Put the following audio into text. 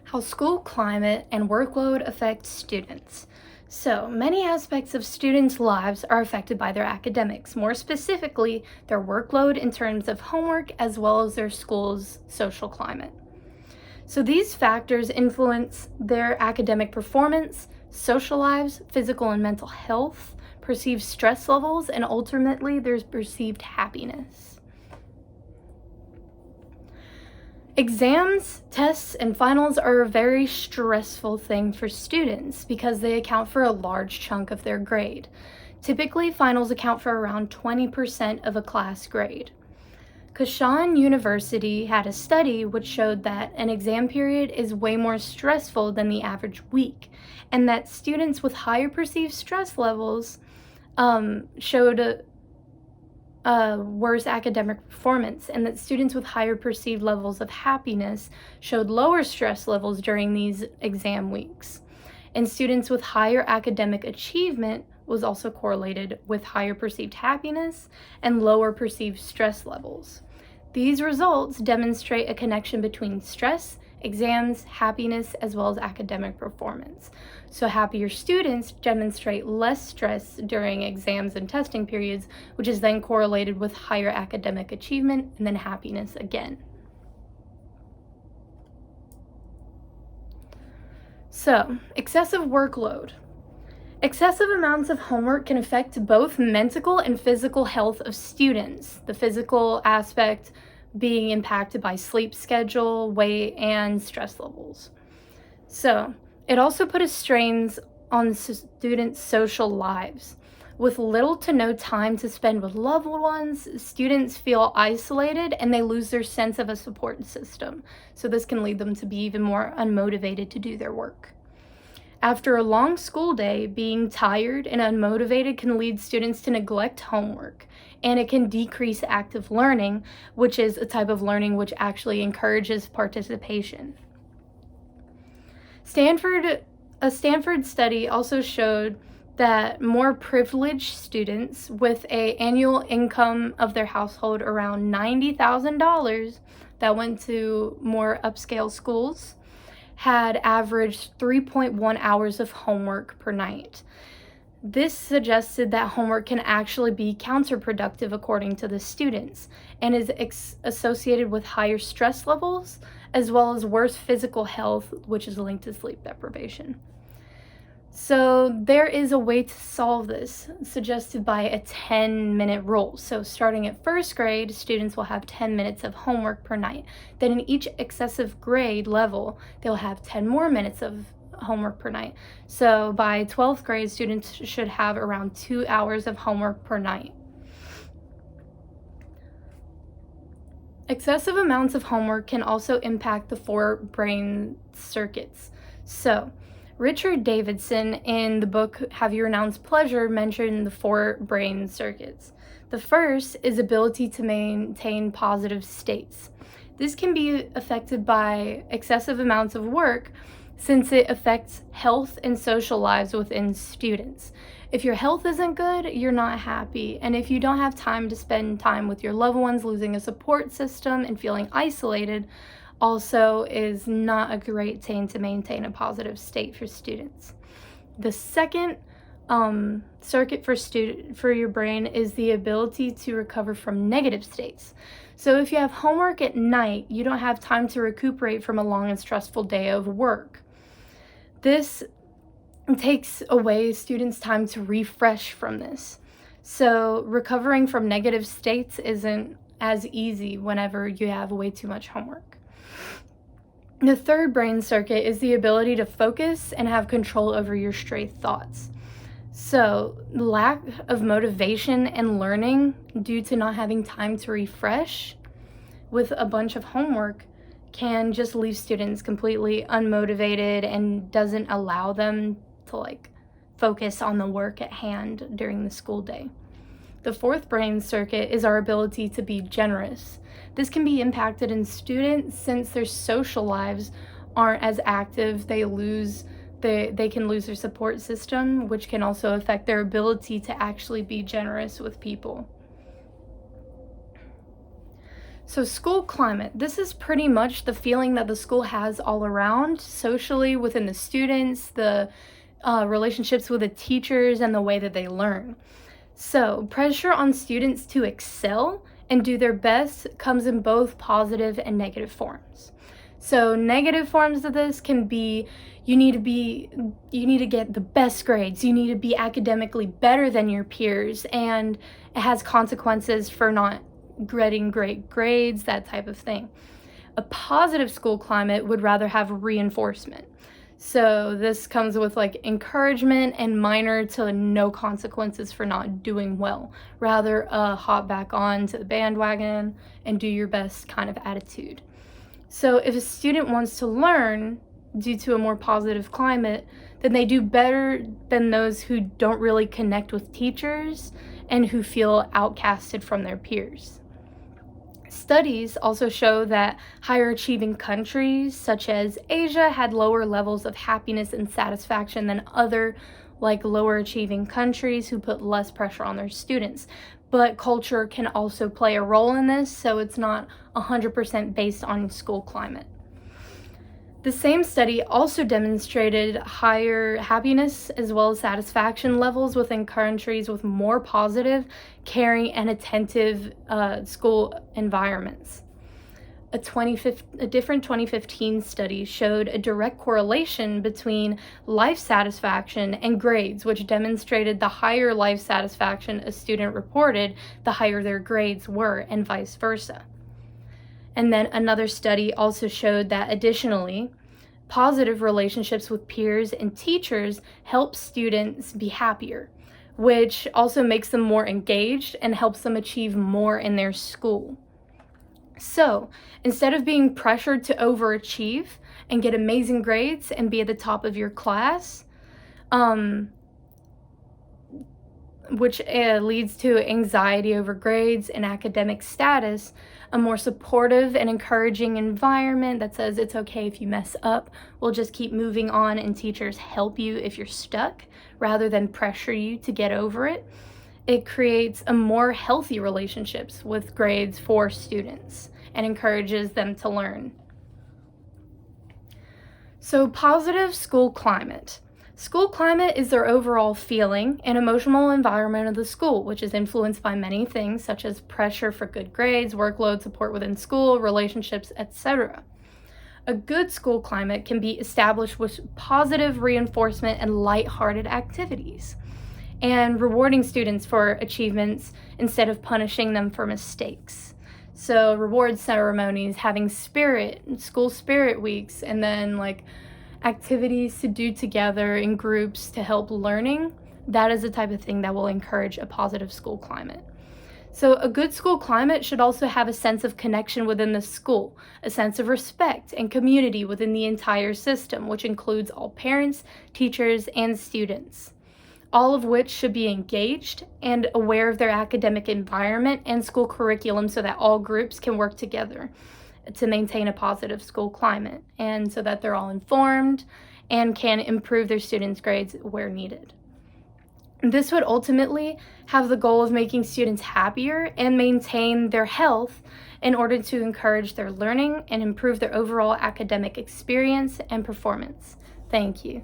How school climate and workload affect students. So, many aspects of students' lives are affected by their academics, more specifically, their workload in terms of homework as well as their school's social climate. So, these factors influence their academic performance, social lives, physical and mental health, perceived stress levels, and ultimately their perceived happiness. Exams, tests, and finals are a very stressful thing for students because they account for a large chunk of their grade. Typically, finals account for around 20% of a class grade. Kashan University had a study which showed that an exam period is way more stressful than the average week, and that students with higher perceived stress levels showed worse academic performance, and that students with higher perceived levels of happiness showed lower stress levels during these exam weeks. And students with higher academic achievement was also correlated with higher perceived happiness and lower perceived stress levels. These results demonstrate a connection between stress, exams, happiness, as well as academic performance. So happier students demonstrate less stress during exams and testing periods, which is then correlated with higher academic achievement and then happiness again. So, excessive workload. Excessive amounts of homework can affect both mental and physical health of students. The physical aspect being impacted by sleep schedule, weight, and stress levels. So, it also puts strains on students' social lives. With little to no time to spend with loved ones, students feel isolated and they lose their sense of a support system. So, this can lead them to be even more unmotivated to do their work. After a long school day, being tired and unmotivated can lead students to neglect homework, and it can decrease active learning, which is a type of learning which actually encourages participation. A Stanford study also showed that more privileged students with an annual income of their household around $90,000 that went to more upscale schools had averaged 3.1 hours of homework per night. This suggested that homework can actually be counterproductive according to the students and is associated with higher stress levels as well as worse physical health, which is linked to sleep deprivation. So there is a way to solve this, suggested by a 10-minute rule. So starting at first grade, students will have 10 minutes of homework per night. Then in each excessive grade level, they'll have 10 more minutes of homework per night. So by 12th grade, students should have around 2 hours of homework per night. Excessive amounts of homework can also impact the four brain circuits. So, Richard Davidson, in the book Have You Renounced Pleasure, mentioned the four brain circuits. The first is ability to maintain positive states. This can be affected by excessive amounts of work since it affects health and social lives within students. If your health isn't good, you're not happy. And if you don't have time to spend time with your loved ones, losing a support system and feeling isolated also is not a great thing to maintain a positive state for students. The second circuit for your brain is the ability to recover from negative states. So if you have homework at night, you don't have time to recuperate from a long and stressful day of work. This takes away students' time to refresh from this. So recovering from negative states isn't as easy whenever you have way too much homework. The third brain circuit is the ability to focus and have control over your stray thoughts. So, lack of motivation and learning due to not having time to refresh with a bunch of homework can just leave students completely unmotivated and doesn't allow them to focus on the work at hand during the school day. The fourth brain circuit is our ability to be generous. This can be impacted in students since their social lives aren't as active. They can lose their support system, which can also affect their ability to actually be generous with people. So school climate, this is pretty much the feeling that the school has all around, socially, within the students, the relationships with the teachers, and the way that they learn. So pressure on students to excel and do their best comes in both positive and negative forms. So negative forms of this can be you need to get the best grades, you need to be academically better than your peers, and it has consequences for not getting great grades, that type of thing. A positive school climate would rather have reinforcement. So this comes with like encouragement and minor to no consequences for not doing well. Rather hop back on to the bandwagon and do your best kind of attitude. So if a student wants to learn due to a more positive climate, then they do better than those who don't really connect with teachers and who feel outcasted from their peers. Studies also show that higher achieving countries such as Asia had lower levels of happiness and satisfaction than other lower achieving countries who put less pressure on their students. But culture can also play a role in this, so it's not 100% based on school climate. The same study also demonstrated higher happiness as well as satisfaction levels within countries with more positive, caring, and attentive school environments. A different 2015 study showed a direct correlation between life satisfaction and grades, which demonstrated the higher life satisfaction a student reported, the higher their grades were, and vice versa. And then another study also showed that additionally, positive relationships with peers and teachers help students be happier, which also makes them more engaged and helps them achieve more in their school. So instead of being pressured to overachieve and get amazing grades and be at the top of your class, which leads to anxiety over grades and academic status, a more supportive and encouraging environment that says it's okay if you mess up, we'll just keep moving on and teachers help you if you're stuck rather than pressure you to get over it. It creates a more healthy relationships with grades for students and encourages them to learn. So positive school climate. School climate is their overall feeling and emotional environment of the school, which is influenced by many things such as pressure for good grades, workload, support within school, relationships, etc. A good school climate can be established with positive reinforcement and lighthearted activities, and rewarding students for achievements instead of punishing them for mistakes. So reward ceremonies, having school spirit weeks, and then activities to do together in groups to help learning, that is the type of thing that will encourage a positive school climate. So a good school climate should also have a sense of connection within the school, a sense of respect and community within the entire system, which includes all parents, teachers, and students, all of which should be engaged and aware of their academic environment and school curriculum so that all groups can work together to maintain a positive school climate, and so that they're all informed and can improve their students' grades where needed. This would ultimately have the goal of making students happier and maintain their health in order to encourage their learning and improve their overall academic experience and performance. Thank you.